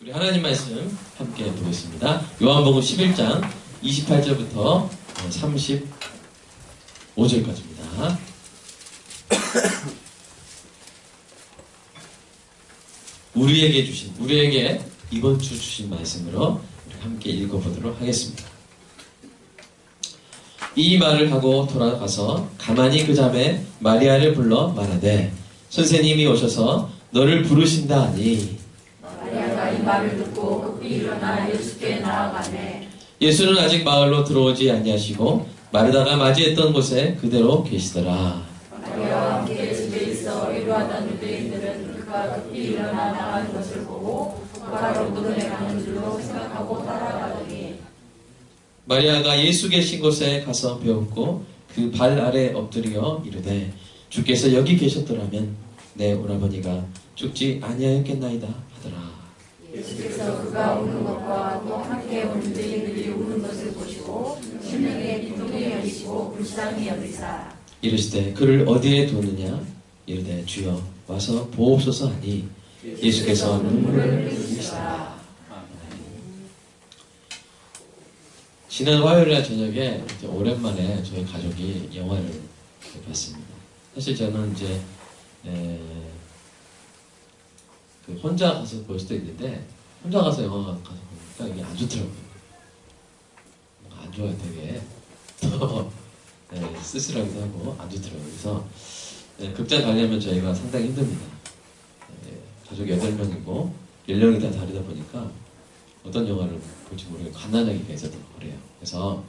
우리 하나님 말씀 함께 보겠습니다. 요한복음 11장 28절부터 35절까지입니다. 우리에게 이번 주 주신 말씀으로 함께 읽어보도록 하겠습니다. 이 말을 하고 돌아가서 가만히 그 자매 마리아를 불러 말하되 선생님이 오셔서 너를 부르신다 하니 마리아가 이 말을 듣고 급히 일어나 예수께 나아가네. 예수는 아직 마을로 들어오지 아니하시고 마르다가 맞이했던 곳에 그대로 계시더라. 마리아와 함께 집에 있어 위로하던 유대인들은 그가 급히 일어나 나가는 것을 보고 바로 그들에 가는 줄로 생각하고 따라가더니 마리아가 예수 계신 곳에 가서 배웠고 그 발 아래 엎드려 이르되 주께서 여기 계셨더라면 내 오라버니가 죽지 아니하였겠나이다 하더라. 예수께서 그가 우는 것과 또 함께 온 유대인들이 우는 것을 보시고 심령에 기쁨이 여기시고 불쌍히 여기사 이르시되 그를 어디에 두느냐 이르되 주여 와서 보옵소서 하니 예수께서 눈물을 흘리시더라. 지난 화요일날 저녁에 오랜만에 저희 가족이 영화를 봤습니다. 사실 저는 이제 혼자 가서 볼 수도 있는데 혼자 가서 영화 가서 보니까 이게 안 좋더라고요. 뭔가 안 좋아요, 되게. 더 쓸쓸하기도 하고 안 좋더라고요. 그래서 극장 가려면 저희가 상당히 힘듭니다. 가족 8명이고 연령이 다 다르다 보니까 어떤 영화를 볼지 모르겠고 갓난아기가 있어도 그래요. 그래서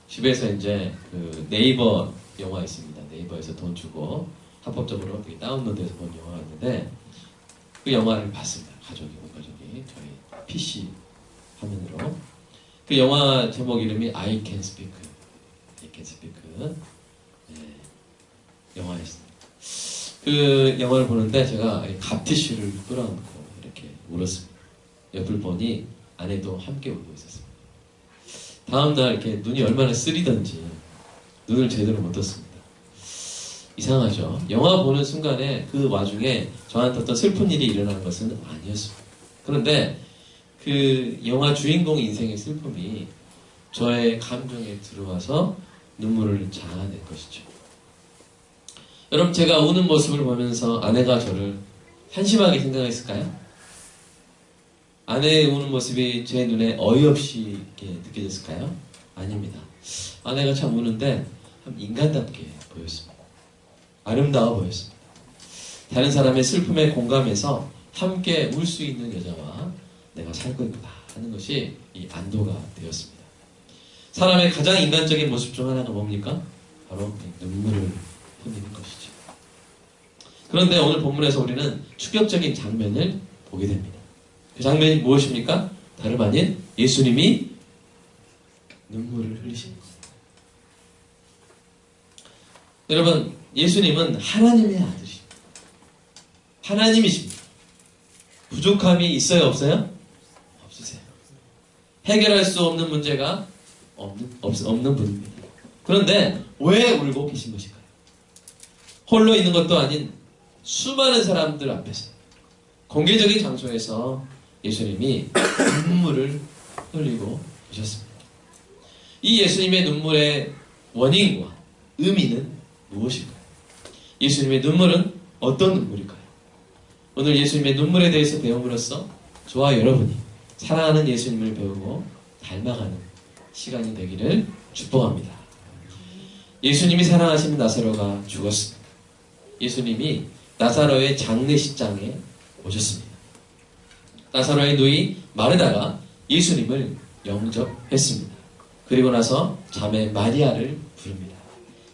집에서 이제 그 네이버 영화 있습니다. 네이버에서 돈 주고 합법적으로 다운로드해서 본 영화가 있는데 그 영화를 봤습니다. 온 가족이 저희 PC 화면으로. 그 영화 제목 이름이 I Can Speak. 영화였습니다. 그 영화를 보는데 제가 갑티슈를 끌어안고 이렇게 울었습니다. 옆을 보니 아내도 함께 울고 있었습니다. 다음날 이렇게 눈이 얼마나 쓰리던지 눈을 제대로 못 떴습니다. 이상하죠? 영화 보는 순간에 그 와중에 저한테 어떤 슬픈 일이 일어나는 것은 아니었습니다. 그런데 그 영화 주인공 인생의 슬픔이 저의 감정에 들어와서 눈물을 자아낸 것이죠. 여러분, 제가 우는 모습을 보면서 아내가 저를 한심하게 생각했을까요? 아내의 우는 모습이 제 눈에 어이없이 이렇게 느껴졌을까요? 아닙니다. 아내가 참 우는데 참 인간답게 보였습니다. 아름다워 보였습니다. 다른 사람의 슬픔에 공감해서 함께 울 수 있는 여자와 내가 살고 있구나 하는 것이 이 안도가 되었습니다. 사람의 가장 인간적인 모습 중 하나가 뭡니까? 바로 눈물을 흘리는 것이죠. 그런데 오늘 본문에서 우리는 충격적인 장면을 보게 됩니다. 그 장면이 무엇입니까? 다름 아닌 예수님이 눈물을 흘리십니다. 여러분, 예수님은 하나님의 아들이십니다. 하나님이십니다. 부족함이 있어요, 없어요? 없으세요. 해결할 수 없는 문제가 없는 분입니다. 그런데 왜 울고 계신 것일까요? 홀로 있는 것도 아닌 수많은 사람들 앞에서 공개적인 장소에서 예수님이 눈물을 흘리고 계셨습니다. 이 예수님의 눈물의 원인과 의미는 무엇일까요? 예수님의 눈물은 어떤 눈물일까요? 오늘 예수님의 눈물에 대해서 배움으로써 저와 여러분이 사랑하는 예수님을 배우고 닮아가는 시간이 되기를 축복합니다. 예수님이 사랑하시는 나사로가 죽었습니다. 예수님이 나사로의 장례식장에 오셨습니다. 나사로의 누이 마르다가 예수님을 영접했습니다. 그리고 나서 자매 마리아를 부릅니다.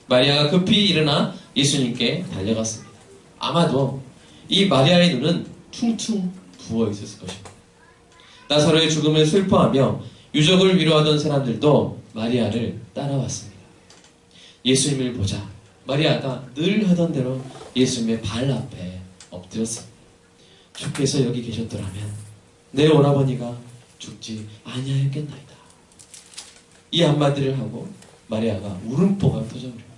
마리아가 급히 일어나 예수님께 달려갔습니다. 아마도 이 마리아의 눈은 퉁퉁 부어 있었을 것입니다. 나사로의 죽음을 슬퍼하며 유족을 위로하던 사람들도 마리아를 따라왔습니다. 예수님을 보자 마리아가 늘 하던 대로 예수님의 발 앞에 엎드렸습니다. 주께서 여기 계셨더라면 내 오라버니가 죽지 아니하였겠나이다. 이 한마디를 하고 마리아가 울음보가 터져버립니다.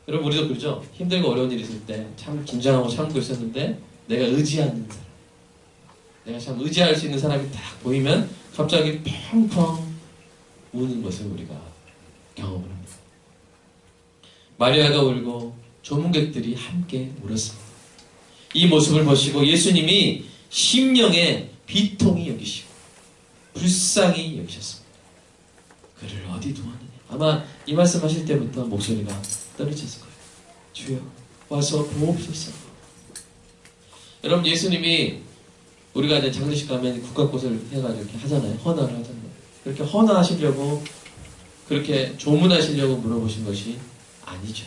여러분, 우리도 그러죠? 힘들고 어려운 일이 있을 때 참 긴장하고 참고 있었는데 내가 의지하는 사람, 내가 참 의지할 수 있는 사람이 딱 보이면 갑자기 펑펑 우는 것을 우리가 경험을 합니다. 마리아가 울고 조문객들이 함께 울었습니다. 이 모습을 보시고 예수님이 심령의 비통이 여기시고 불쌍히 여기셨습니다. 그를 어디 두었느냐. 아마 이 말씀하실 때부터 목소리가 떨어졌을 거예요. 주여 와서 보옵소서. 여러분, 예수님이 우리가 이제 장례식 가면 국가꽃을 해가지고 이렇게 하잖아요. 헌화를 하잖아요. 그렇게 헌화하시려고 그렇게 조문하시려고 물어보신 것이 아니죠.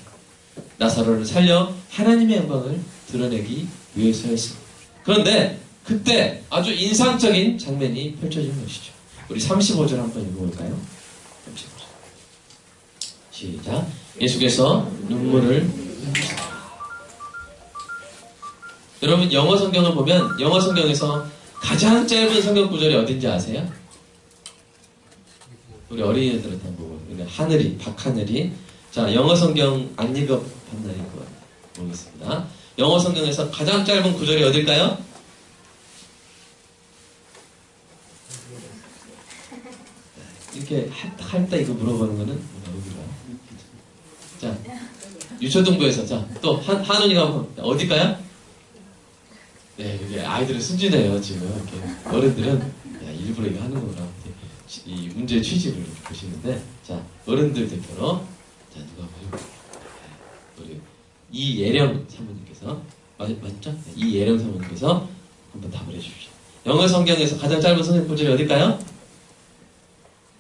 나사로를 살려 하나님의 영광을 드러내기 위해서였습니다. 그런데 그때 아주 인상적인 장면이 펼쳐진 것이죠. 우리 35절 한번 읽어볼까요? 35절. 시작. 예수께서 눈물을 흘리셨다. 여러분, 영어 성경을 보면 영어 성경에서 가장 짧은 성경 구절이 어딘지 아세요? 우리 어린이들한테 한번 보고, 하늘이, 박하늘이. 자, 영어 성경 안 읽어봤나요? 이거 보겠습니다. 영어 성경에서 가장 짧은 구절이 어딜까요? 이렇게 할 때 이거 물어보는 거는 여기가. 자, 유초등부에서. 자, 또 한훈이가 한번 어딜까요? 네, 이게 아이들은 순진해요, 지금. 이렇게. 어른들은, 야, 일부러 이거 하는 거구나. 이 문제의 취지를 이렇게 보시는데, 자, 어른들 대표로, 자, 누가 한번 해볼까요? 우리, 이예령 사모님께서, 맞죠? 네, 이예령 사모님께서 한번 답을 해주십시오. 영어 성경에서 가장 짧은 성경 구절이 어딜까요?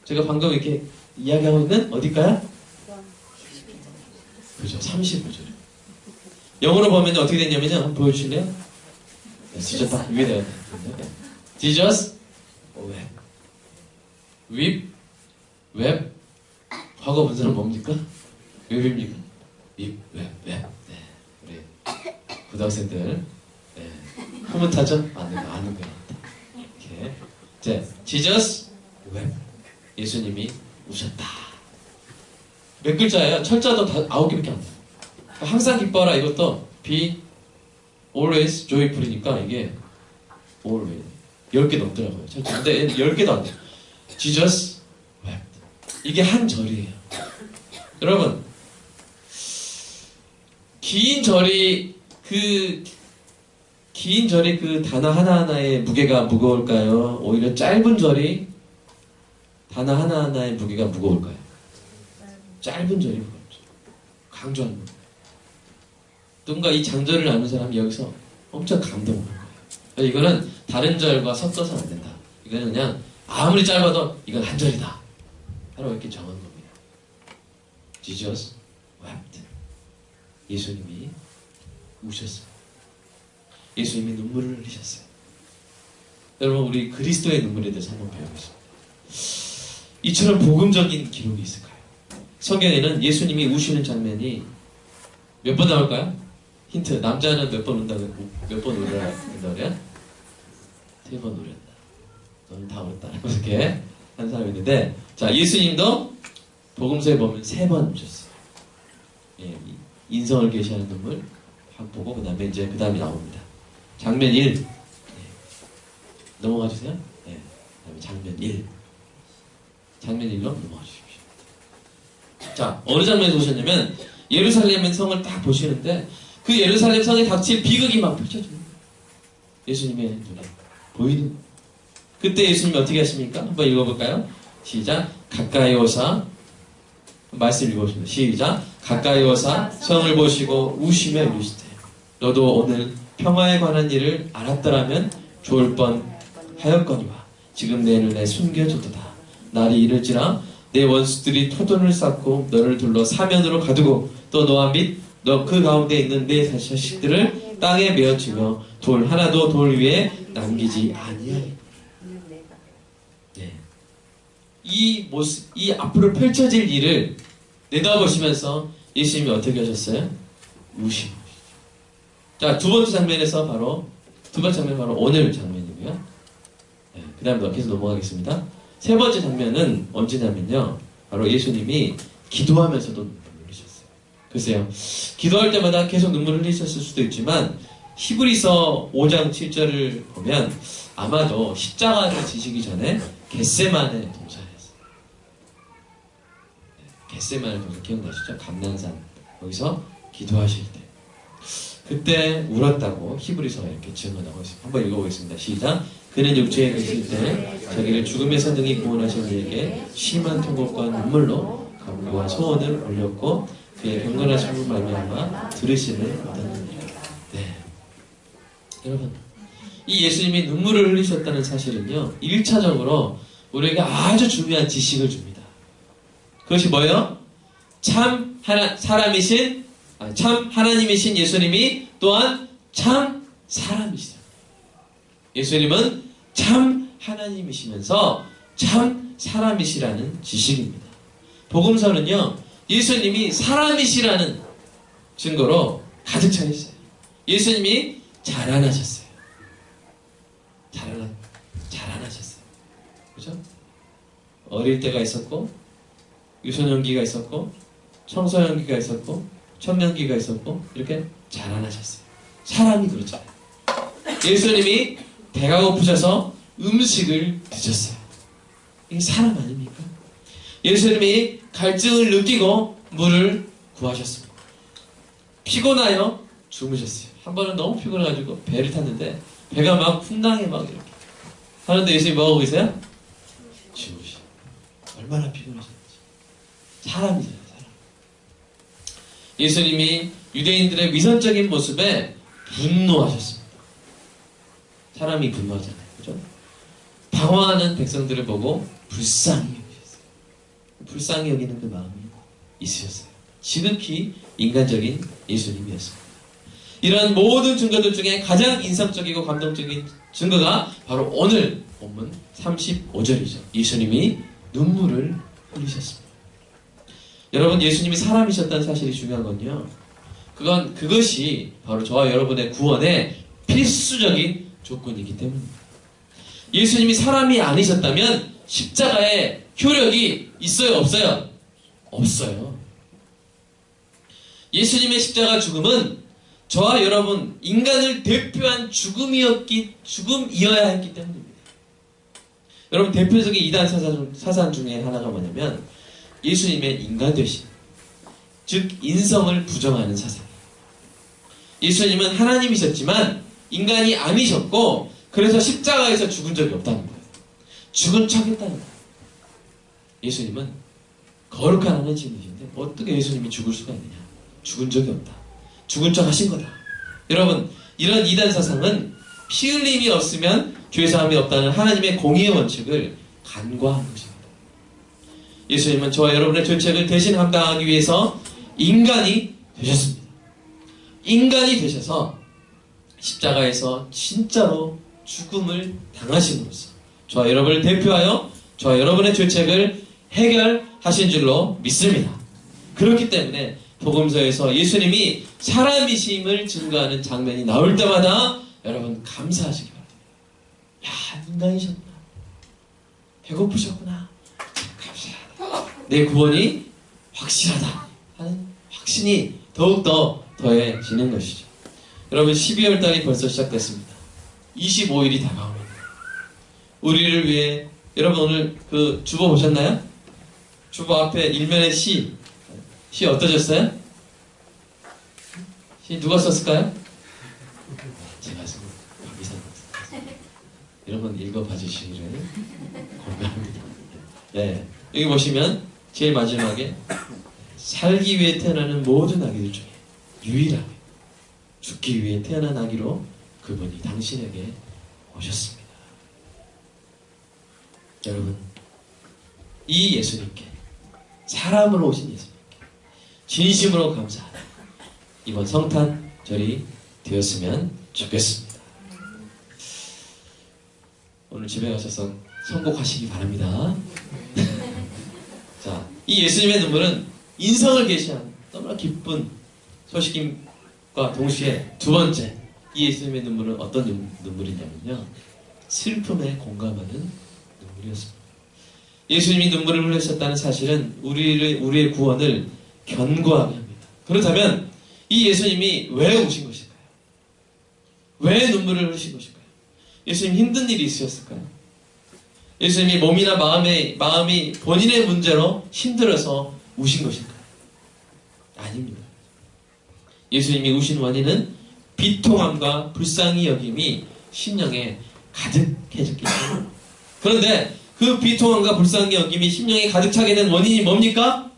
제가 방금 이렇게 이야기하고 있는 어딜까요? 그죠, 35절. 영어로 보면 어떻게 됐냐면요, 한번 보여주실래요? 진짜 딱 위에다가 Jesus wept. weep, wept. 과거 분사는 뭡니까? web입니까? weep, wept, wept. 네, 우리 고등학생들 네, 흐뭇하죠? 아는 거야. 이렇게. 자, Jesus wept. 예수님이 우셨다. 몇 글자예요? 철자도 다 9개밖에 안 돼요. 항상 기뻐라 이것도 be always joyful이니까 이게 always 10개 넘더라고요. 근데 10개도 안 돼요. Jesus wept. 이게 한 절이에요. 여러분, 긴 절이 그 단어 하나하나의 무게가 무거울까요? 오히려 짧은 절이 단어 하나하나의 무게가 무거울까요? 짧은 절이 무겁죠. 강조하는 거예요. 누군가 이 장절을 아는 사람이 여기서 엄청 감동을 할 거예요. 이거는 다른 절과 섞어서 안 된다. 이거는 그냥 아무리 짧아도 이건 한 절이다. 바로 이렇게 정한 겁니다. Jesus wept. 예수님이 우셨어요. 예수님이 눈물을 흘리셨어요. 여러분, 우리 그리스도의 눈물에 대해서 한번 배워보겠습니다. 이처럼 복음적인 기록이 있을까요? 성경에는 예수님이 우시는 장면이 몇 번 나올까요? 힌트. 남자는 몇 번 운다고, 몇 번 울어야 그래? 3번 울었다. 너는 다 울었다. 이렇게 한 사람이 있는데, 자, 예수님도 복음서에 보면 3번 우셨어요. 예, 인성을 계시하는 눈물 확 보고, 그 다음에 이제 그 다음에 나옵니다. 장면 1. 예, 넘어가 주세요. 예, 그 다음에 장면 1. 장면 1로 넘어가 주십시오. 자, 어느 장면에서 오셨냐면 예루살렘 성을 딱 보시는데 그 예루살렘 성에 닥칠 비극이 막 펼쳐집니다. 예수님의 눈에 보이는. 그때 예수님이 어떻게 하십니까? 한번 읽어볼까요? 시작. 가까이 오사. 말씀 읽어보십니다. 시작. 가까이 오사 성을 보시고 우시며 이르시되 너도 오늘 평화에 관한 일을 알았더라면 좋을 뻔하였거니와 지금 내 눈에 숨겨졌도다. 날이 이를지라 내 원수들이 토돈을 쌓고 너를 둘러 사면으로 가두고 또 너와 및 너 그 가운데 있는 내 자식들을 땅에 메어치며 돌 하나도 돌 위에 남기지 아니하리. 네. 이 모습, 이 앞으로 펼쳐질 일을 내다보시면서 예수님이 어떻게 하셨어요? 우시고. 자, 두 번째 장면에서 두 번째 장면 바로 오늘 장면이고요. 네, 그 다음에 계속 넘어가겠습니다. 세 번째 장면은 언제냐면요, 바로 예수님이 기도하면서도 눈물을 흘리셨어요. 글쎄요, 기도할 때마다 계속 눈물을 흘리셨을 수도 있지만 히브리서 5장 7절을 보면 아마도 십자가를 지시기 전에 겟세마네 동산에서 겟세마네 동산 기억나시죠? 감난산 거기서 기도하실 때 그때 울었다고 히브리서가 이렇게 증언하고 있습니다. 한번 읽어보겠습니다. 시작. 그는 육체에 계실 때 자기를 죽음에서 능히 구원하신 이에게 심한 통곡과 눈물로 간구와 소원을 올렸고 그의 경건하심을 말미암아 들으심을 얻었느니라. 네. 여러분, 이 예수님이 눈물을 흘리셨다는 사실은요, 1차적으로 우리에게 아주 중요한 지식을 줍니다. 그것이 뭐예요? 참 하나님이신 예수님이 또한 참 사람이시다. 예수님은 참 하나님이시면서 참 사람이시라는 지식입니다. 복음서는요, 예수님이 사람이시라는 증거로 가득 차 있어요. 예수님이 자라나셨어요. 자라나셨어요. 그죠? 어릴 때가 있었고, 유소년기가 있었고, 청소년기가 있었고, 청년기가 있었고, 이렇게 자라나셨어요. 사람이 그렇잖아요. 예수님이 배가 고프셔서 음식을 드셨어요. 이게 사람 아닙니까? 예수님이 갈증을 느끼고 물을 구하셨습니다. 피곤하여 주무셨어요. 한 번은 너무 피곤해가지고 배를 탔는데 배가 막 풍랑에 막 이렇게 하는데 예수님이 뭐 하고 계세요? 주무시. 얼마나 피곤하셨는지. 사람이잖아요, 사람. 예수님이 유대인들의 위선적인 모습에 분노하셨습니다. 사람이 분노하잖아요. 그죠? 방황하는 백성들을 보고 불쌍히 여기셨어요. 불쌍히 여기는 그 마음이 있으셨어요. 지극히 인간적인 예수님이었습니다. 이런 모든 증거들 중에 가장 인상적이고 감동적인 증거가 바로 오늘 본문 35절이죠. 예수님이 눈물을 흘리셨습니다. 여러분, 예수님이 사람이셨다는 사실이 중요한 건요. 그것이 바로 저와 여러분의 구원의 필수적인 조건이기 때문입니다. 예수님이 사람이 아니셨다면 십자가에 효력이 있어요, 없어요? 없어요. 예수님의 십자가 죽음은 저와 여러분 인간을 대표한 죽음이어야 했기 때문입니다. 여러분, 대표적인 이단 사상 중에 하나가 뭐냐면 예수님의 인간 되심, 즉 인성을 부정하는 사상이에요. 예수님은 하나님이셨지만 인간이 아니셨고 그래서 십자가에서 죽은 적이 없다는 거예요. 죽은 척 했다는 거예요. 예수님은 거룩한 하나님이신데 어떻게 예수님이 죽을 수가 있느냐. 죽은 적이 없다. 죽은 척 하신 거다. 여러분, 이런 이단 사상은 피 흘림이 없으면 죄사함이 없다는 하나님의 공의의 원칙을 간과한 것입니다. 예수님은 저와 여러분의 죄책을 대신 감당하기 위해서 인간이 되셨습니다. 인간이 되셔서 십자가에서 진짜로 죽음을 당하심으로써 저와 여러분을 대표하여 저와 여러분의 죄책을 해결하신 줄로 믿습니다. 그렇기 때문에 복음서에서 예수님이 사람이심을 증거하는 장면이 나올 때마다 여러분 감사하시기 바랍니다. 야, 인간이셨구나. 배고프셨구나. 감사하다. 내 구원이 확실하다 하는 확신이 더욱더 더해지는 것이죠. 여러분, 12월 달이 벌써 시작됐습니다. 25일이 다가옵니다. 우리를 위해 여러분 오늘 그 주보 보셨나요? 주보 앞에 일면의 시 어떠셨어요? 시 누가 썼을까요? 제가 쓴 박이상 박사. 여러분 읽어봐 주시기를 권면합니다. 네, 여기 보시면 제일 마지막에 살기 위해 태어나는 모든 아기들 중에 유일하게 죽기 위해 태어난 아기로 그분이 당신에게 오셨습니다. 여러분, 이 예수님께, 사람으로 오신 예수님께 진심으로 감사하는 이번 성탄절이 되었으면 좋겠습니다. 오늘 집에 가셔서 선곡하시기 바랍니다. 자, 이 예수님의 눈물은 인성을 계시한 너무나 기쁜 소식임과 동시에 두 번째, 이 예수님의 눈물은 어떤 눈물이냐면요, 슬픔에 공감하는 눈물이었습니다. 예수님이 눈물을 흘리셨다는 사실은 우리의 구원을 견고하게 합니다. 그렇다면 이 예수님이 왜 오신 것일까요? 왜 눈물을 흘리신 것일까요? 예수님 힘든 일이 있으셨을까요? 예수님이 몸이나 마음이 본인의 문제로 힘들어서 우신 것일까요? 아닙니다. 예수님이 우신 원인은 비통함과 불쌍히 여김이 심령에 가득해졌기 때문입니다. 그런데 그 비통함과 불쌍히 여김이 심령에 가득 차게 된 원인이 뭡니까?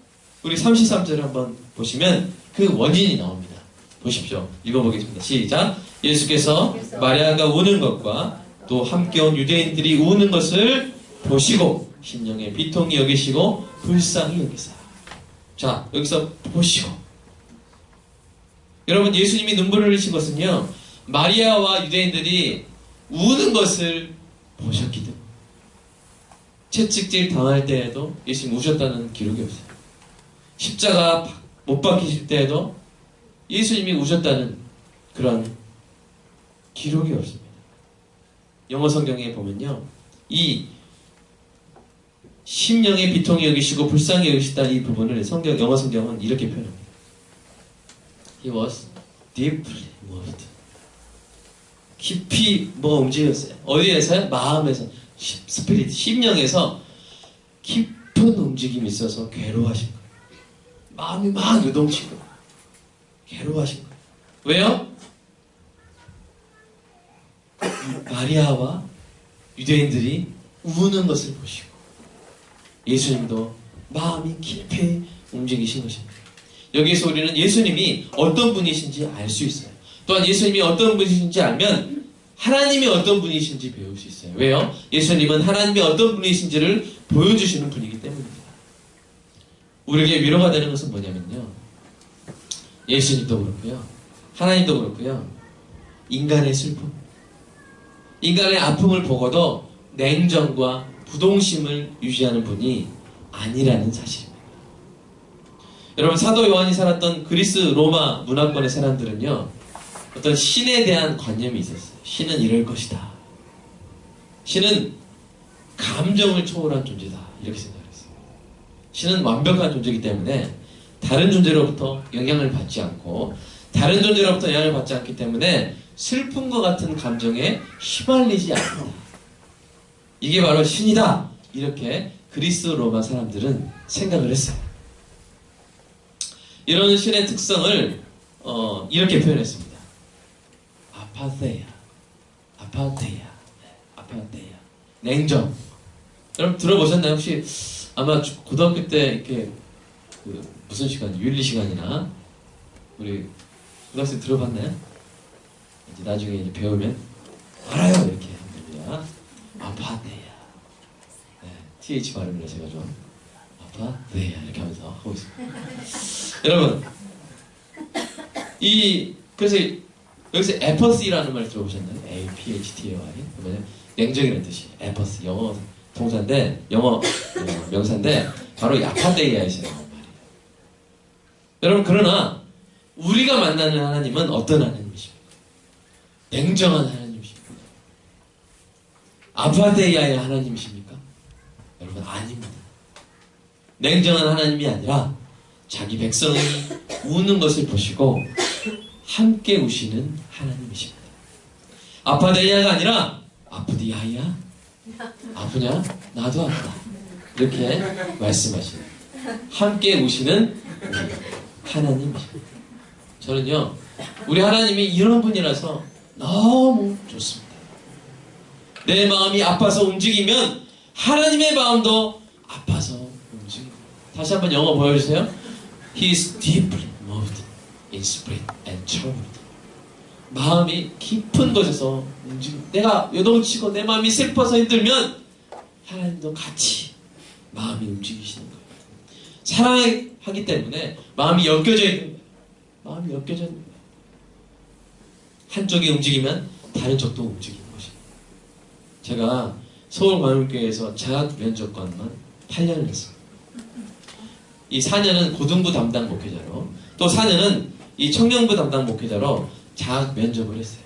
우리 33절을 한번 보시면 그 원인이 나옵니다. 보십시오. 읽어보겠습니다. 시작. 예수께서 마리아가 우는 것과 또 함께 온 유대인들이 우는 것을 보시고 심령에 비통히 여기시고 불쌍히 여기사. 자, 여기서 보시고. 여러분, 예수님이 눈물을 흘리신 것은요, 마리아와 유대인들이 우는 것을 보셨기 때문에. 채찍질 당할 때에도 예수님 우셨다는 기록이 없어요. 십자가 못 박히실 때에도 예수님이 우셨다는 그런 기록이 없습니다. 영어 성경에 보면요, 이 심령의 비통히 여기시고 불쌍히 여기시다 이 부분을 영어 성경은 이렇게 표현합니다. He was deeply moved. 깊이 움직였어요. 어디에서요? 마음에서, 스피릿, 심령에서 깊은 움직임이 있어서 괴로워하신 거예요. 마음이 막 요동치고 괴로워하신 거예요. 왜요? 마리아와 유대인들이 우는 것을 보시고 예수님도 마음이 깊이 움직이신 것입니다. 여기에서 우리는 예수님이 어떤 분이신지 알 수 있어요. 또한 예수님이 어떤 분이신지 알면 하나님이 어떤 분이신지 배울 수 있어요. 왜요? 예수님은 하나님이 어떤 분이신지를 보여주시는 분이기 때문입니다. 우리에게 위로가 되는 것은 뭐냐면요, 예수님도 그렇고요, 하나님도 그렇고요, 인간의 슬픔, 인간의 아픔을 보고도 냉정과 부동심을 유지하는 분이 아니라는 사실입니다. 여러분, 사도 요한이 살았던 그리스 로마 문화권의 사람들은요, 어떤 신에 대한 관념이 있었어요. 신은 이럴 것이다. 신은 감정을 초월한 존재다. 이렇게 생각했어요. 신은 완벽한 존재이기 때문에 다른 존재로부터 영향을 받지 않고 다른 존재로부터 영향을 받지 않기 때문에 슬픔과 같은 감정에 휘말리지 않는다. 이게 바로 신이다. 이렇게 그리스 로마 사람들은 생각을 했어요. 이런 신의 특성을 이렇게 표현했습니다. 아파테야, 냉정. 여러분 들어보셨나요? 혹시 아마 고등학교 때 이렇게 무슨 시간, 윤리 시간이나 우리 고등학생 들어봤나요? 이제 나중에 이제 배우면 알아요 이렇게 합니다. 아파테야. 네, TH 발음을 제가 좀 아파테야 이렇게 하면서 하고 있습니다. 여러분, 그래서 여기서 apathy라는 말 들어보셨나요? A-P-H-T-A-Y. 그러면 냉정이라는 뜻이에요. apathy. 영어 동사인데, 영어 명사인데, 바로 아파테이아에서 나온 말이에요. 여러분, 그러나, 우리가 만나는 하나님은 어떤 하나님이십니까? 냉정한 하나님이십니까? 아파테이아의 하나님이십니까? 여러분, 아닙니다. 냉정한 하나님이 아니라, 자기 백성이 우는 것을 보시고, 함께 우시는 하나님이십니다. 아파데이아가 아니라 아프디아이야? 아프냐? 나도 아프다. 이렇게 말씀하시는 함께 우시는 하나님이십니다. 저는요, 우리 하나님이 이런 분이라서 너무 좋습니다. 내 마음이 아파서 움직이면 하나님의 마음도 아파서 움직입니다. 다시 한번 영어 보여주세요. He is deeply moved in spirit and troubled. 마음이 깊은 곳에서 내가 요동치고 내 마음이 슬퍼서 힘들면 하나님도 같이 마음이 움직이시는 거예요. 사랑하기 때문에 마음이 엮여져 있는 거예요. 마음이 엮여져 있는 거예요. 한쪽이 움직이면 다른 쪽도 움직이는 것입니다. 제가 서울광역교회에서 장학 면접관만 8년을 했어요. 이 4년은 고등부 담당 목회자로, 또 4년은 이 청년부 담당 목회자로 장학 면접을 했어요.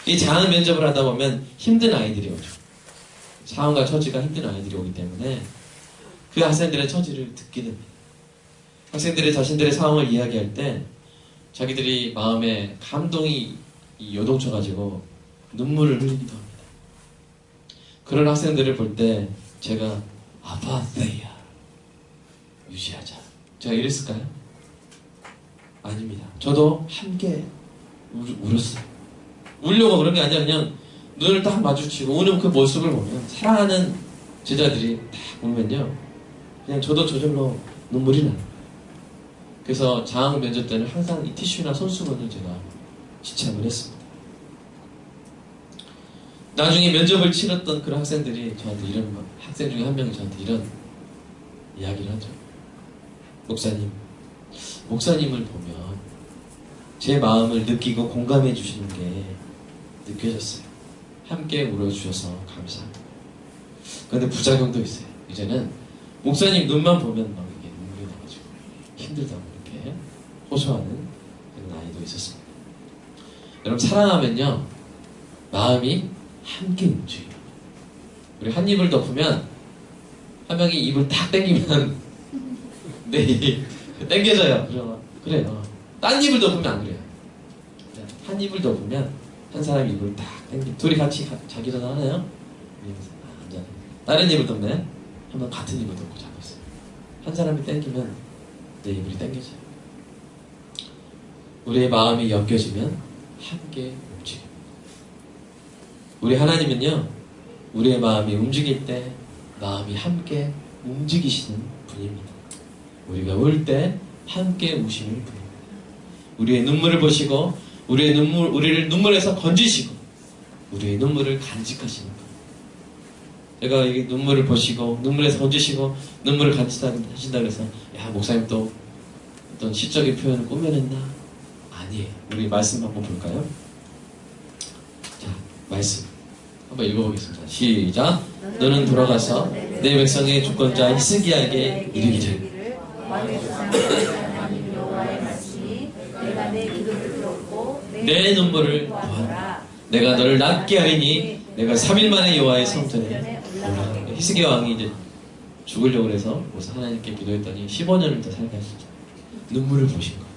이 장학 면접을 하다 보면 힘든 아이들이 오죠. 상황과 처지가 힘든 아이들이 오기 때문에 그 학생들의 처지를 듣게 됩니다. 학생들이 자신들의 상황을 이야기할 때 자기들이 마음에 감동이 이 요동쳐 가지고 눈물을 흘리기도 합니다. 그런 학생들을 볼 때 제가 아파세야 유지하자, 제가 이랬을까요? 아닙니다. 저도 함께 울었어요. 울려고 그런 게 아니라 그냥 눈을 딱 마주치고 우는 그 모습을 보면, 사랑하는 제자들이 딱 보면요, 그냥 저도 저절로 눈물이 나요. 그래서 장학 면접 때는 항상 이 티슈나 손수건을 제가 지참을 했습니다. 나중에 면접을 치렀던 그런 학생들이 저한테 이런, 학생 중에 한 명이 저한테 이런 이야기를 하죠. 목사님을 보면 제 마음을 느끼고 공감해 주시는 게 느껴졌어요. 함께 울어주셔서 감사합니다. 그런데 부작용도 있어요. 이제는 목사님 눈만 보면 막 이게 눈물이 나가지고 힘들다고 이렇게 호소하는 그런 아이도 있었습니다. 여러분, 사랑하면요, 마음이 함께 움직여요. 우리 한 입을 덮으면, 한 명이 입을 탁 당기면 내 입이 당겨져요. 그래요. 딴 입을 덮으면 안 그래요. 한 입을 덮으면 한 사람이 입을 딱 당기, 둘이 같이 자기 전화 하나요? 안 자요. 다른 입을 덮네. 한번 같은 입을 덮고 자고 있어요. 한 사람이 당기면 내 입이 당겨져요. 우리의 마음이 엮여지면 함께 움직여요. 우리 하나님은요, 우리의 마음이 움직일 때 마음이 함께 움직이시는 분입니다. 우리가 울 때 함께 우시는 분입니다. 우리의 눈물을 보시고 우리를 눈물에서 건지시고 우리의 눈물을 간직하시는 분. 제가 이 눈물을 보시고 눈물에서 건지시고 눈물을 간직하신다 그래서, 야, 목사님 또 어떤 시적인 표현을 꾸며냈나? 아니에요. 우리 말씀 한번 볼까요? 자, 말씀 한번 읽어보겠습니다. 시작. 너는 돌아가서 내 백성의 주권자 히스기야에게 이르기를, 내 눈물을 보아라. 내가 너를 낫게 하리니 내가 3일 만에 여호와의 성전에 오라. 히스기야 왕이 이제 죽으려고 해서 그래서 하나님께 기도했더니 15년을 더 살게 하시죠. 눈물을 보신 거예요.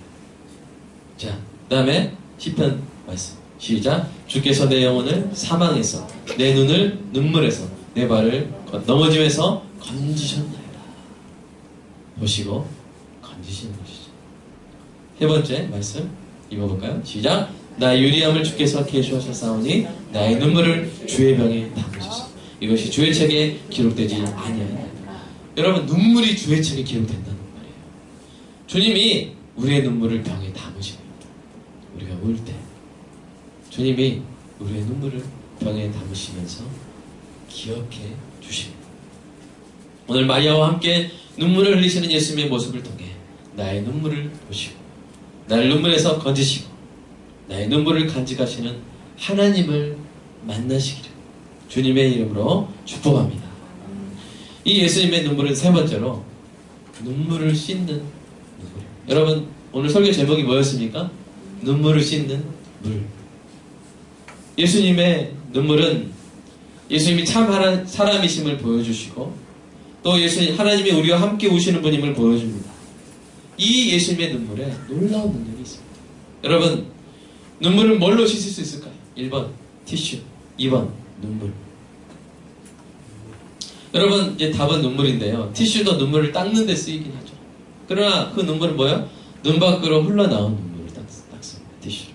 자, 그 다음에 시편 말씀 시작. 주께서 내 영혼을 사망에서, 내 눈을 눈물에서, 내 발을 넘어짐에서 건지셨나이다. 보시고 건지시는 것이죠. 세 번째 말씀 읽어볼까요? 시작. 나의 유리함을 주께서 계수하셨사오니 나의 눈물을 주의 병에 담으소서. 이것이 주의 책에 기록되지 아니하니라. 여러분, 눈물이 주의 책에 기록된다는 말이에요. 주님이 우리의 눈물을 병에 담으십니다. 우리가 울 때 주님이 우리의 눈물을 병에 담으시면서 기억해 주십니다. 오늘 마리아와 함께 눈물을 흘리시는 예수님의 모습을 통해 나의 눈물을 보시고 나를 눈물에서 건지시고 나의 눈물을 간직하시는 하나님을 만나시기를 주님의 이름으로 축복합니다. 이 예수님의 눈물은 세 번째로 눈물을 씻는 눈물이에요. 여러분, 오늘 설교 제목이 뭐였습니까? 눈물을 씻는 물. 예수님의 눈물은 예수님이 참 사람이심을 보여주시고 또 예수님, 하나님이 우리와 함께 우시는 분임을 보여줍니다. 이 예수님의 눈물에 놀라운 능력이 있습니다. 여러분, 눈물을 뭘로 씻을 수 있을까요? 1번 티슈, 2번 눈물. 여러분, 이제 답은 눈물인데요. 티슈도 눈물을 닦는 데 쓰이긴 하죠. 그러나 그 눈물은 뭐예요? 눈 밖으로 흘러나온 눈물을 닦습니다. 티슈로.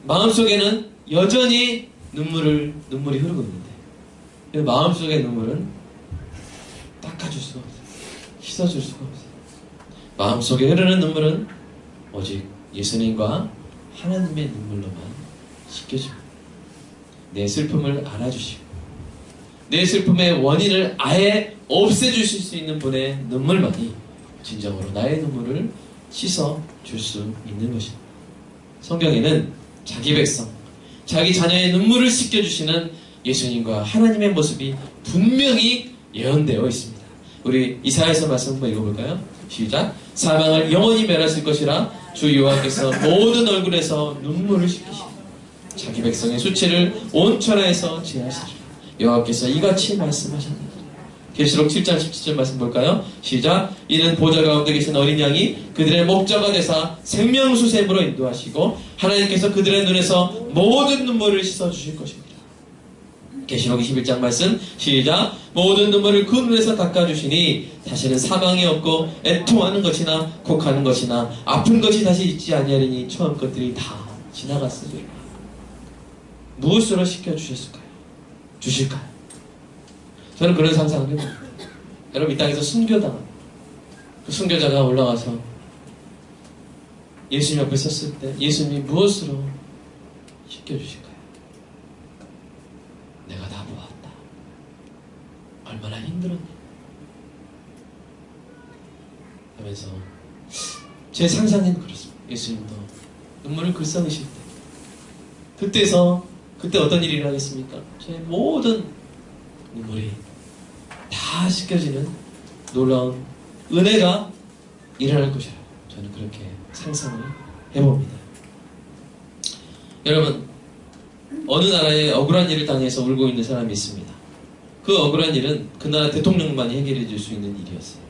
마음속에는 여전히 눈물이 흐르고 있는데 마음속의 눈물은 닦아줄 수가 없어요. 씻어줄 수가 없어요. 마음속에 흐르는 눈물은 오직 예수님과 하나님의 눈물로만 씻겨집니다. 내 슬픔을 알아주시고 내 슬픔의 원인을 아예 없애주실 수 있는 분의 눈물만이 진정으로 나의 눈물을 씻어줄 수 있는 것입니다. 성경에는 자기 백성, 자기 자녀의 눈물을 씻겨주시는 예수님과 하나님의 모습이 분명히 예언되어 있습니다. 우리 이사야서 말씀 한번 읽어볼까요? 시작. 사망을 영원히 멸하실 것이라 주 여호와께서 모든 얼굴에서 눈물을 씻기시고 자기 백성의 수치를 온 천하에서 제하시리라. 여호와께서 이같이 말씀하셨느니라. 계시록 7장 17절 말씀 볼까요? 시작. 이는 보좌 가운데 계신 어린 양이 그들의 목자가 되사 생명수샘으로 인도하시고 하나님께서 그들의 눈에서 모든 눈물을 씻어주실 것입니다. 계시록 21장 말씀 시작. 모든 눈물을 그 눈에서 닦아주시니 다시는 사망이 없고 애통하는 것이나 곡하는 것이나 아픈 것이 다시 있지 아니하리니 처음 것들이 다 지나갔으리라. 무엇으로 씻겨주셨을까요? 주실까요? 저는 그런 상상을 해봅니다. 여러분 이 땅에서 순교당한 그 순교자가 올라가서 예수님 옆에 섰을 때 예수님이 무엇으로 씻겨주실까요? 내가 다 보았다. 얼마나 힘들었냐 하면서 제 상상에는 그렇습니다. 예수님도 눈물을 글썽이실 때 그때 어떤 일이 일어나겠습니까? 제 모든 눈물이 다 씻겨지는 놀라운 은혜가 일어날 것이라고 저는 그렇게 상상을 해봅니다. 여러분 어느 나라에 억울한 일을 당해서 울고 있는 사람이 있습니다. 그 억울한 일은 그 나라 대통령만이 해결해 줄 수 있는 일이었어요.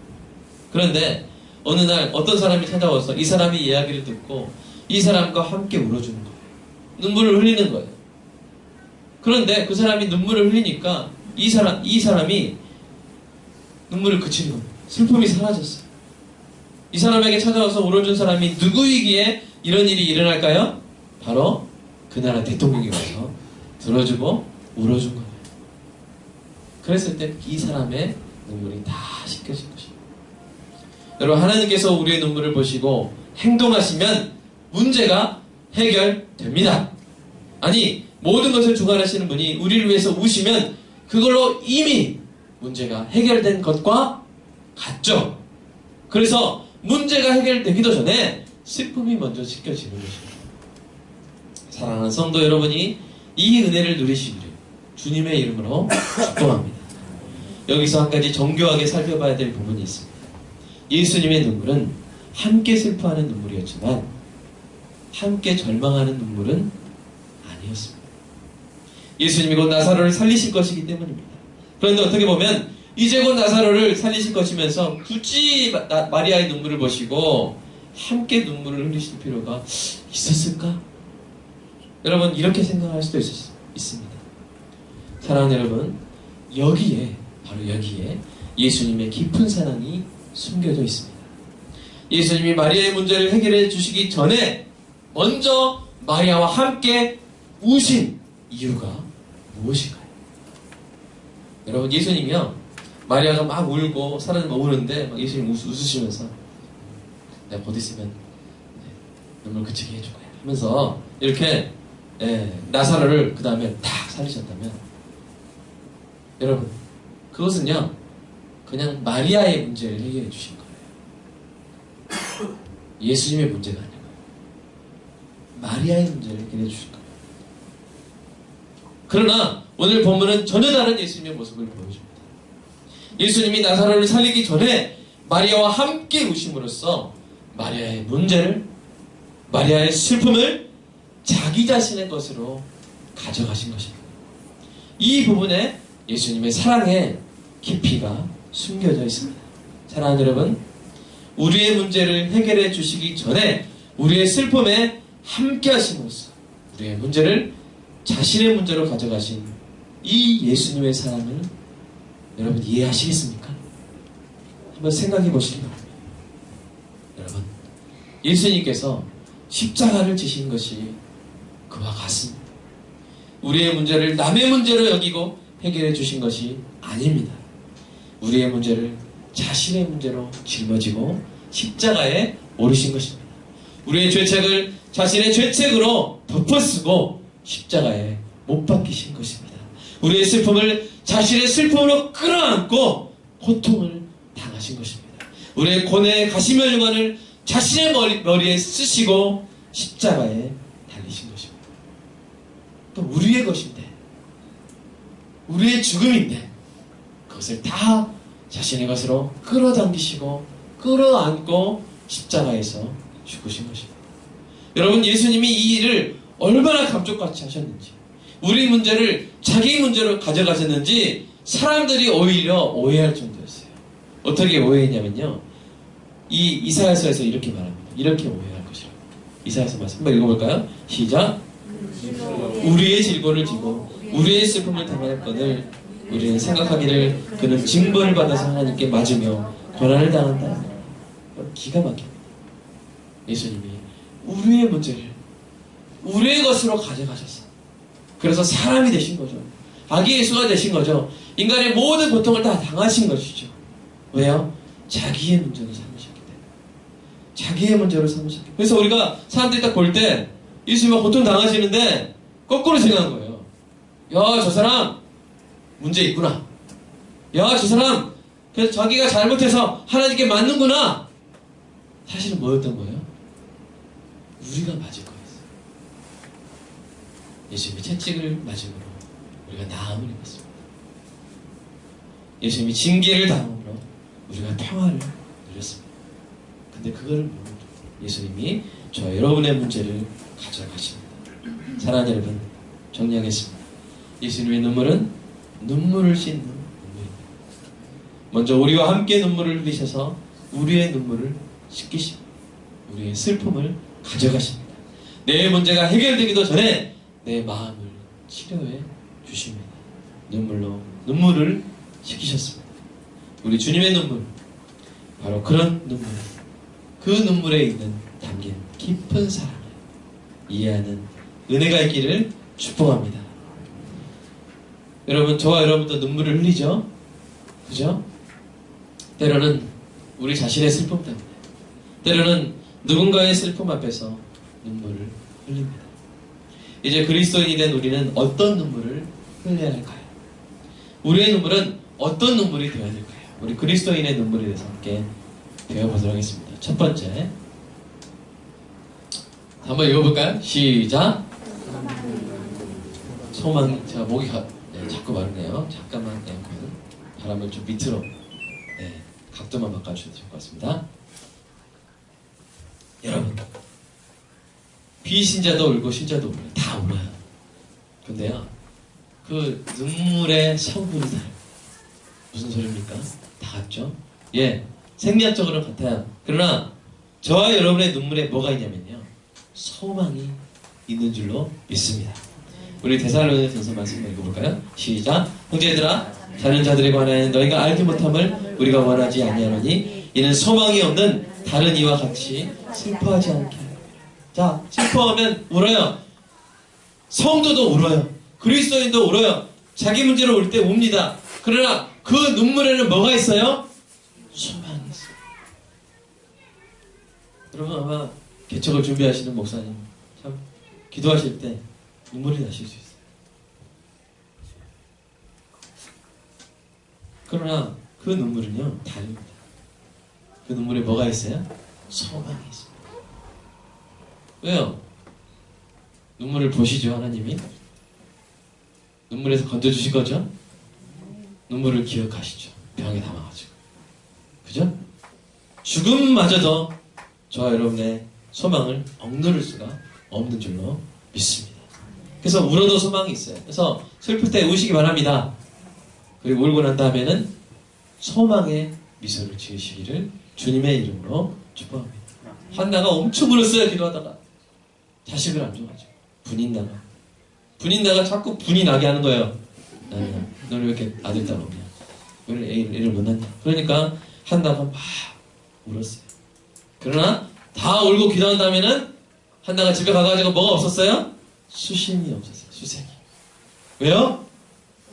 그런데 어느 날 어떤 사람이 찾아와서 이 사람이 이야기를 듣고 이 사람과 함께 울어주는 거예요. 눈물을 흘리는 거예요. 그런데 그 사람이 눈물을 흘리니까 이 사람이 눈물을 그치는 겁니다. 슬픔이 사라졌어요. 이 사람에게 찾아와서 울어준 사람이 누구이기에 이런 일이 일어날까요? 바로 그 나라 대통령이 와서 들어주고 울어준 거예요. 그랬을 때 이 사람의 눈물이 다 씻겨진 것입니다. 여러분 하나님께서 우리의 눈물을 보시고 행동하시면 문제가 해결됩니다. 아니 모든 것을 주관하시는 분이 우리를 위해서 우시면 그걸로 이미 문제가 해결된 것과 같죠. 그래서 문제가 해결되기도 전에 슬픔이 먼저 씻겨지는 것입니다. 사랑하는 성도 여러분이 이 은혜를 누리시기를 주님의 이름으로 축복합니다. 여기서 한 가지 정교하게 살펴봐야 될 부분이 있습니다. 예수님의 눈물은 함께 슬퍼하는 눈물이었지만 함께 절망하는 눈물은 아니었습니다. 예수님이 곧 나사로를 살리실 것이기 때문입니다. 그런데 어떻게 보면 이제 곧 나사로를 살리실 것이면서 굳이 마리아의 눈물을 보시고 함께 눈물을 흘리실 필요가 있었을까? 여러분 이렇게 생각할 수도 있습니다. 사랑하는 여러분 바로 여기에 예수님의 깊은 사랑이 숨겨져 있습니다. 예수님이 마리아의 문제를 해결해 주시기 전에 먼저 마리아와 함께 우신 이유가 무엇인가요? 여러분 예수님이요 마리아가 막 울고 사람이 막 우는데 막 예수님 웃으시면서 내가 곧 있으면 눈물 그치게 해줄 거야 하면서 이렇게 나사로를 그 다음에 탁 살리셨다면 여러분 그것은요 그냥 마리아의 문제를 해결해 주신 거예요. 예수님의 문제가 아니고 마리아의 문제를 해결해 주신 거예요. 그러나 오늘 본문은 전혀 다른 예수님의 모습을 보여줍니다. 예수님이 나사로를 살리기 전에 마리아와 함께 우심으로써 마리아의 문제를 마리아의 슬픔을 자기 자신의 것으로 가져가신 것입니다. 이 부분에 예수님의 사랑의 깊이가 숨겨져 있습니다. 사랑하는 여러분, 우리의 문제를 해결해 주시기 전에 우리의 슬픔에 함께 하심으로써 우리의 문제를 자신의 문제로 가져가신 이 예수님의 사랑을 여러분 이해하시겠습니까? 한번 생각해 보시기 바랍니다. 여러분, 예수님께서 십자가를 지신 것이 그와 같습니다. 우리의 문제를 남의 문제로 여기고 해결해 주신 것이 아닙니다. 우리의 문제를 자신의 문제로 짊어지고 십자가에 오르신 것입니다. 우리의 죄책을 자신의 죄책으로 덮어쓰고 십자가에 못 박히신 것입니다. 우리의 슬픔을 자신의 슬픔으로 끌어안고 고통을 당하신 것입니다. 우리의 고뇌의 가시면류관을 자신의 머리에 쓰시고 십자가에 달리신 것입니다. 또 우리의 것인데 우리의 죽음인데 그것을 다 자신의 것으로 끌어당기시고 끌어안고 십자가에서 죽으신 것입니다. 여러분 예수님이 이 일을 얼마나 감쪽같이 하셨는지 우리 문제를 자기 문제로 가져가셨는지 사람들이 오히려 오해할 정도였어요. 어떻게 오해했냐면요. 이 이사야서에서 이렇게 말합니다. 이렇게 오해할 것이라고. 이사야서 말씀 한번 읽어볼까요? 시작. 우리의 질고를 지고 우리의 슬픔을 당할거늘 우리는 생각하기를 그는 징벌을 받아서 하나님께 맞으며 고난을 당한다. 기가 막힙니다. 예수님이 우리의 문제를 우리의 것으로 가져가셨어요. 그래서 사람이 되신 거죠. 아기 예수가 되신 거죠. 인간의 모든 고통을 다 당하신 것이죠. 왜요? 자기의 문제로 삼으셨기 때문에. 자기의 문제로 삼으셨기 때문에. 그래서 우리가 사람들이 딱 볼 때 예수님이 고통 당하시는데 거꾸로 생각한 거예요. 야, 저 사람 문제 있구나. 야, 저 사람 그래서 자기가 잘못해서 하나님께 맞는구나. 사실은 뭐였던 거예요? 우리가 맞을 거였어요. 예수님이 채찍을 맞음으로 우리가 나음을 입었습니다. 예수님이 징계를 당함으로 우리가 평화를 누렸습니다. 근데 그거를 모르고 예수님이 저 여러분의 문제를 가져가십니다. 사랑하는 여러분, 정리하겠습니다. 예수님의 눈물은 눈물을 씻는 눈물입니다. 먼저 우리와 함께 눈물을 흘리셔서 우리의 눈물을 씻기십니다. 우리의 슬픔을 가져가십니다. 내 문제가 해결되기도 전에 내 마음을 치료해 주십니다. 눈물로 눈물을 씻기셨습니다. 우리 주님의 눈물, 바로 그런 눈물, 그 눈물에 있는 담긴 깊은 사랑을 이해하는 은혜가 있기를 축복합니다. 여러분, 저와 여러분도 눈물을 흘리죠? 그죠? 때로는 우리 자신의 슬픔 때문에, 때로는 누군가의 슬픔 앞에서 눈물을 흘립니다. 이제 그리스도인이 된 우리는 어떤 눈물을 흘려야 할까요? 우리의 눈물은 어떤 눈물이 되어야 될까요? 우리 그리스도인의 눈물에 대해서 함께 배워보도록 하겠습니다. 첫 번째, 한번 읽어볼까요? 시작. 소망. 제가 목이 자꾸 마르네요. 잠깐만 에어컨 바람을 좀 밑으로 각도만 바꿔주셔도 될 것 같습니다. 여러분, 비신자도 울고 신자도 울어요. 다 울어요. 근데요, 그 눈물의 성분이 다르요. 무슨 소리입니까? 다 같죠? 예, 생리학적으로 같아요. 그러나 저와 여러분의 눈물에 뭐가 있냐면요, 소망이 있는 줄로 믿습니다. 우리 데살로니가서 말씀 읽어볼까요? 시작. 형제들아, 자는 자들에 관하여 너희가 알지 못함을 우리가 원하지 아니하노니 이는 소망이 없는 다른 이와 같이 슬퍼하지 않게 하려. 자, 슬퍼하면 울어요. 성도도 울어요. 그리스도인도 울어요. 자기 문제로 울 때 웁니다. 그러나 그 눈물에는 뭐가 있어요? 소망이 있어요. 여러분, 아마 개척을 준비하시는 목사님 참 기도하실 때 눈물이 나실 수 있어요. 그러나 그 눈물은요, 다릅니다. 그 눈물에 뭐가 있어요? 소망이 있습니다. 왜요? 눈물을 보시죠, 하나님이? 눈물에서 건져주실 거죠? 눈물을 기억하시죠. 병에 담아가지고. 그죠? 죽음마저도 저와 여러분의 소망을 억누를 수가 없는 줄로 믿습니다. 그래서 울어도 소망이 있어요. 그래서 슬플 때 우시기 바랍니다. 그리고 울고 난 다음에는 소망의 미소를 지으시기를 주님의 이름으로 축복합니다. 한나가 엄청 울었어요. 기도하다가 자식을 안 줘가지고 분인 나가 자꾸 분이 나게 하는 거예요. 너는 왜 이렇게 아들 딸 없냐? 왜 애를 못 낳냐? 그러니까 한나가 막 울었어요. 그러나 다 울고 기도한 다음에는 한나가 집에 가가지고 뭐가 없었어요? 수심이 없었어요. 수색이. 왜요?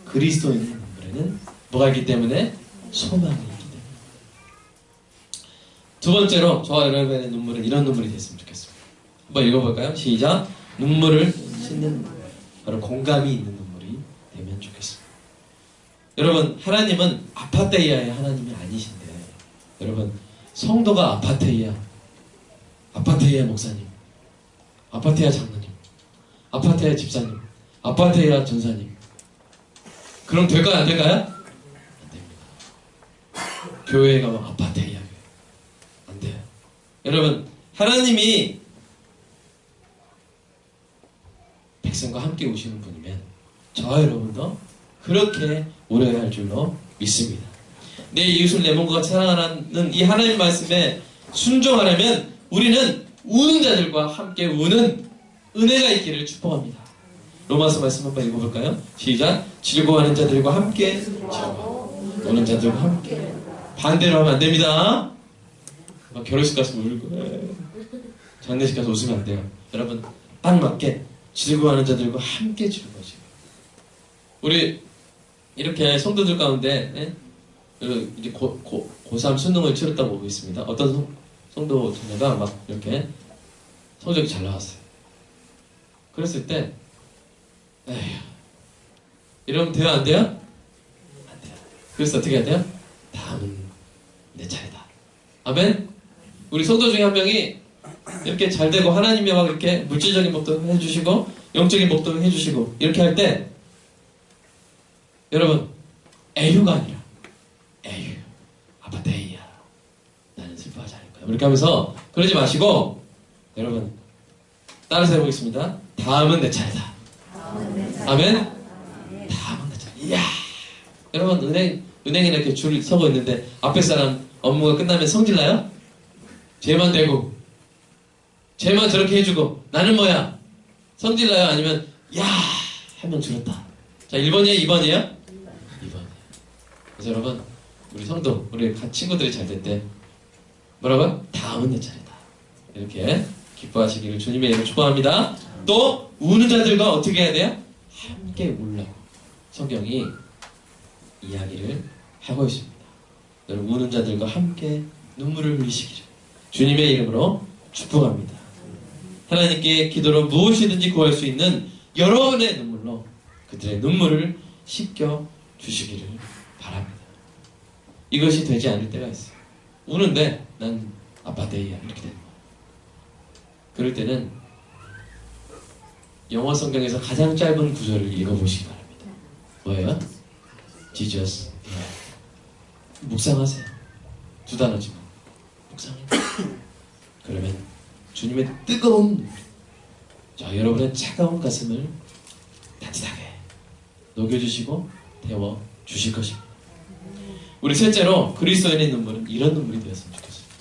그리스도인의 눈물에는 뭐가 있기 때문에? 소망이 있기 때문에. 두 번째로 저와 여러분의 눈물은 이런 눈물이 됐으면 좋겠습니다. 한번 읽어볼까요? 시작. 눈물을 씻는 눈물. 바로 공감이 있는 눈물이 되면 좋겠습니다. 여러분, 하나님은 아파테이아의 하나님이 아니신데, 여러분, 성도가 아파테이아 목사님, 아파테이아 장로님, 아파테이아 집사님, 아파테이아 전사님, 그럼 될까요? 안 될까요? 안 됩니다. 교회에 가면 아파테이아 교회 안 돼요. 여러분, 하나님이 백성과 함께 오시는 분이면 저와 여러분도 그렇게 오래 할 줄로 믿습니다. 내 이웃을 내 몸과 같이 사랑하는 이 하나님 말씀에 순종하려면 우리는 우는 자들과 함께 우는 은혜가 있기를 축복합니다. 로마서 말씀 한번 읽어볼까요? 시작. 즐거워하는 자들과 함께 즐거워, 우는 자들과 함께. 반대로 하면 안 됩니다. 막 결혼식 가서 울고 장례식 가서 웃으면 안 돼요. 여러분 딱 맞게 즐거워하는 자들과 함께 즐거워지고. 우리 이렇게 성도들 가운데 이제 고3 수능을 치렀다고 보고 있습니다. 어떤 성도 자녀가 막 이렇게 성적이 잘 나왔어요. 그랬을 때 에휴, 이러면 돼요? 안 돼요? 안 돼요. 그래서 어떻게 해야 돼요? 다음은 내 차례다. 아멘? 우리 성도 중에 한 명이 이렇게 잘 되고 하나님이 막 이렇게 물질적인 복도 해주시고 영적인 복도 해주시고 이렇게 할 때 여러분 에휴가 아니라 에휴 아파테이야 나는 슬퍼하지 않을 거야 이렇게 하면서 그러지 마시고 여러분 따라서 해보겠습니다. 다음은 내 차례다. 아멘? 다음은 내 차례. 이야 여러분 은행에 이렇게 줄 서고 있는데 앞에 사람 업무가 끝나면 성질나요? 쟤만 대고 쟤만 저렇게 해주고 나는 뭐야? 성질나요? 아니면 야 하면 줄었다. 자 1번이에요? 2번이에요? 2번이에요. 그래서 여러분 우리 성도 우리 친구들이 잘 될 때 뭐라고요? 다음은 내 차례다. 이렇게 기뻐하시기를 주님의 이름으로 축복합니다. 또 우는 자들과 어떻게 해야 돼요? 함께 울라고 성경이 이야기를 하고 있습니다. 여러분 우는 자들과 함께 눈물을 흘리시기를 주님의 이름으로 축복합니다. 하나님께 기도로 무엇이든지 구할 수 있는 여러분의 눈물로 그들의 눈물을 씻겨 주시기를 바랍니다. 이것이 되지 않을 때가 있어요. 우는데 난 아빠데이야 이렇게 되는 거예요. 그럴 때는 영어 성경에서 가장 짧은 구절을 읽어보시기 바랍니다. 뭐예요? Jesus. 묵상하세요. 2단어지만 묵상해요. 그러면 주님의 뜨거운 눈물, 자 여러분의 차가운 가슴을 따뜻하게 녹여주시고 데워주실 것입니다. 우리 셋째로 그리스도인의 눈물은 이런 눈물이 되었으면 좋겠습니다.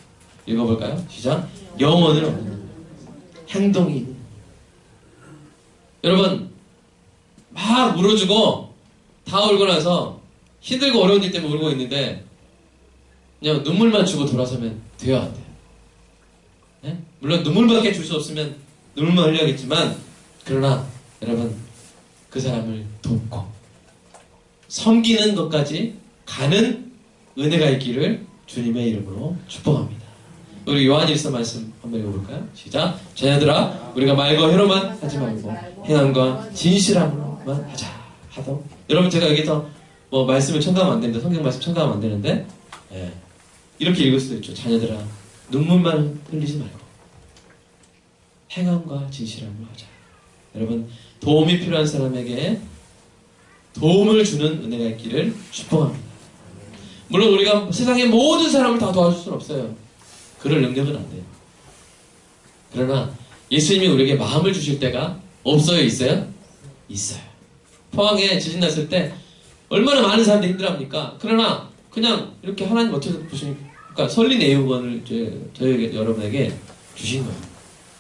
읽어볼까요? 시작. 영혼을 얻는 눈물, 행동이 있는 눈물. 여러분 막 울어주고 다 울고 나서 힘들고 어려운 일 때문에 울고 있는데 그냥 눈물만 주고 돌아서면 돼요 안 돼요? 네? 물론 눈물밖에 줄 수 없으면 눈물만 흘려야겠지만 그러나 여러분 그 사람을 돕고 섬기는 것까지 가는 은혜가 있기를 주님의 이름으로 축복합니다. 우리 요한일서 말씀 한번 읽어볼까요? 시작. 자녀들아 우리가 말과 혀로만 하지 말고 행함과 진실함으로만 하도. 여러분 제가 여기서 뭐 말씀을 첨가하면 안 됩니다. 성경 말씀 첨가하면 안 되는데 이렇게 읽을 수도 있죠. 자녀들아 눈물만 흘리지 말고 행함과 진실함을 하자. 여러분 도움이 필요한 사람에게 도움을 주는 은혜가 있기를 축복합니다. 물론 우리가 세상의 모든 사람을 다 도와줄 수는 없어요. 그럴 능력은 안 돼요. 그러나 예수님이 우리에게 마음을 주실 때가 없어요? 있어요? 있어요. 포항에 지진 났을 때 얼마나 많은 사람들이 힘들어합니까? 그러나 그냥 이렇게 하나님 어떻게 보시니까 그러니까 설린 애육원을 저에게 여러분에게 주신 거예요.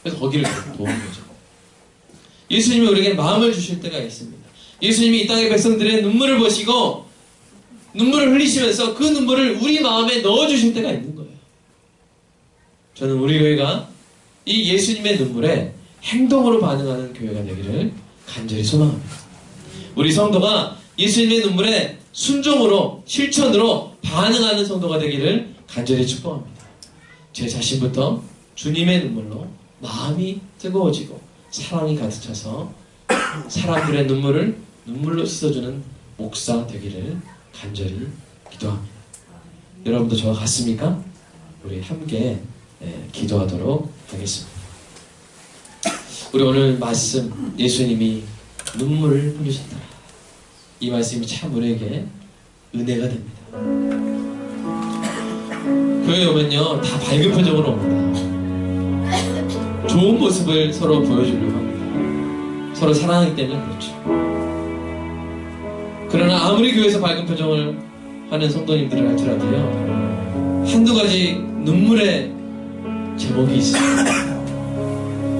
그래서 거기를 도운 거죠. 예수님이 우리에게 마음을 주실 때가 있습니다. 예수님이 이 땅의 백성들의 눈물을 보시고 눈물을 흘리시면서 그 눈물을 우리 마음에 넣어주실 때가 있는 거예요. 저는 우리 교회가 이 예수님의 눈물에 행동으로 반응하는 교회가 되기를 간절히 소망합니다. 우리 성도가 예수님의 눈물에 순종으로 실천으로 반응하는 성도가 되기를 간절히 축복합니다. 제 자신부터 주님의 눈물로 마음이 뜨거워지고 사랑이 가득 차서 사람들의 눈물을 눈물로 씻어주는 목사 되기를 간절히 기도합니다. 여러분도 저와 같습니까? 우리 함께 기도하도록 하겠습니다. 우리 오늘 말씀 예수님이 눈물을 흘리셨더라. 이 말씀이 참 우리에게 은혜가 됩니다. 교회에 오면요 다 밝은 표정으로 옵니다. 좋은 모습을 서로 보여주려고 합니다. 서로 사랑하기 때문에 그렇죠. 그러나 아무리 교회에서 밝은 표정을 하는 성도님들을 할지라도요, 한두 가지 눈물의 제목이 있습니다.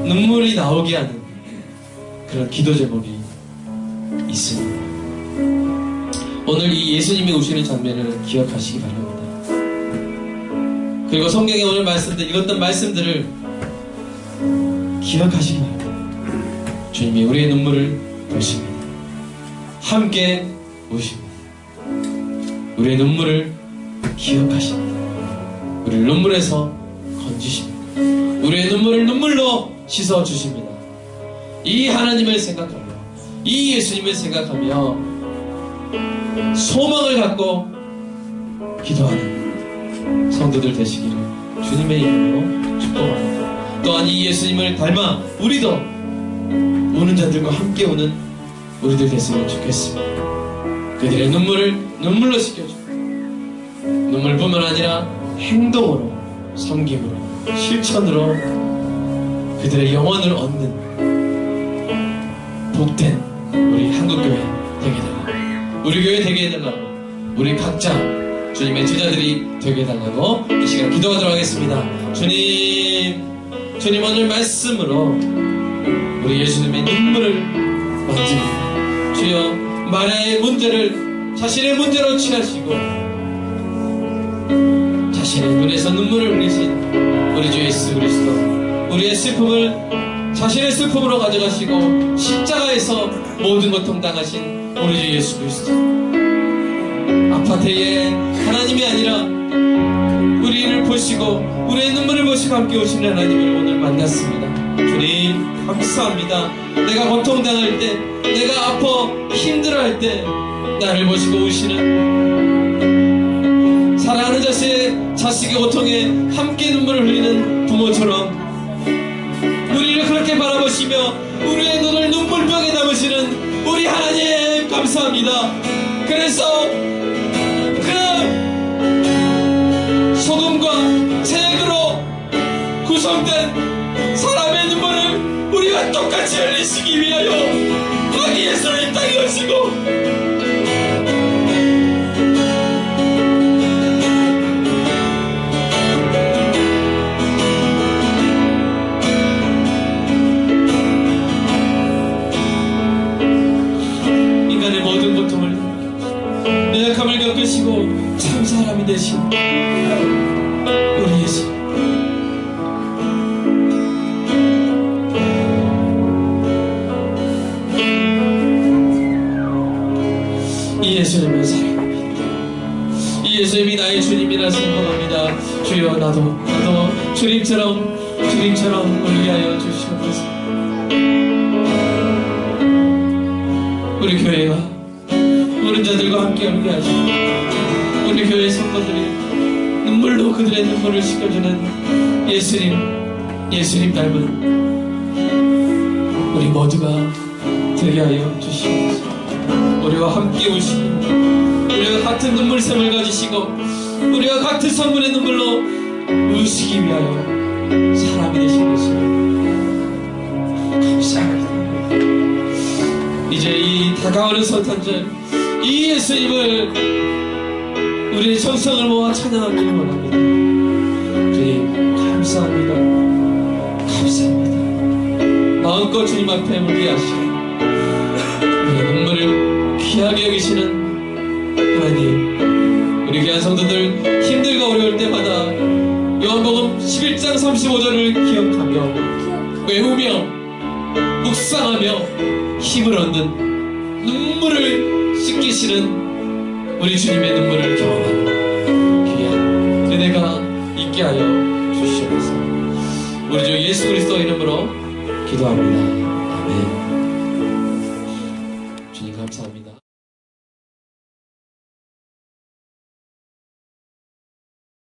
눈물이 나오게 하는 그런 기도 제목이 있습니다. 오늘 이 예수님이 오시는 장면을 기억하시기 바랍니다. 그리고 성경에 오늘 읽었던 말씀들을 기억하시기 바랍니다. 주님이 우리의 눈물을 보십니다. 함께 오십니다. 우리의 눈물을 기억하십니다. 우리를 눈물에서 건지십니다. 우리의 눈물을 눈물로 씻어주십니다. 이 하나님을 생각하며, 이 예수님을 생각하며 소망을 갖고 기도하는 성도들 되시기를 주님의 이름으로 축복합니다. 또한 이 예수님을 닮아 우리도 우는 자들과 함께 우는 우리들 됐으면 좋겠습니다. 그들의 눈물을 눈물로 씻겨주고, 눈물뿐만 아니라 행동으로, 섬김으로, 실천으로 그들의 영혼을 얻는 복된 우리 한국교회 되게 해달라고, 우리 교회 되게 해달라고, 우리 각자 주님의 제자들이 되게 해달라고 이 시간 기도하도록 하겠습니다. 주님 오늘 말씀으로 우리 예수님의 눈물을 만집니다. 주여, 마리아의 문제를 자신의 문제로 취하시고 자신의 눈에서 눈물을 흘리신 우리 주 예수 그리스도, 우리의 슬픔을 자신의 슬픔으로 가져가시고 십자가에서 모든 고통 당하신 우리 주 예수 그리스도, 아파트의 하나님이 아니라 우리를 보시고 우리의 눈물을 보시고 함께 오시는 하나님을 오늘 만났습니다. 주님 감사합니다. 내가 고통당할 때, 내가 아파 힘들어할 때 나를 보시고 오시는, 사랑하는 자식의 고통에 함께 눈물을 흘리는 부모처럼 우리를 그렇게 바라보시며 우리의 눈을 눈물병에 담으시는 우리 하나님 감사합니다. 그래서 그 소금과 색으로 구성된 사람의 눈물을 우리가 똑같이 흘리시기 위하여 거기 예수를 이 땅에 오시고 인간의 모든 고통을, 연약함을 겪으시고 참 사람이 되신 우리 예수, 이 예수님을 사랑합니다. 이 예수님이 나의 주님이라 생각합니다. 주여, 나도 주님처럼 울게 하여 주시옵소서. 우리 교회가 우는 자들과 함께 울게 하시고, 우리 교회 성도들이 눈물로 그들의 눈물을 씻겨주는 예수님 닮은 우리 모두가 되게 하여 주시옵소서. 우리와 함께 오시고, 우리가 같은 눈물샘을 가지시고 우리가 같은 성분의 눈물로 우시기 위하여 사람이 되신 예수님 감사합니다. 이제 이 다가오는 성탄절, 이 예수님을 우리의 정성을 모아 찬양하기를 원합니다. 주님 감사합니다. 마음껏 주님 앞에 울게 하시고 우리의 눈물을 귀하게 여기시는 하나님, 우리 귀한 성도들 힘들고 어려울 때마다 요한복음 11장 35절을 기억하며 외우며 묵상하며 힘을 얻는 눈물을 씻기시는 우리 주님의 눈물을 경험하는 귀한 은혜가 있게 하여 주시옵소서. 우리 주 예수 그리스도 이름으로 기도합니다. 아멘. 주님 감사합니다.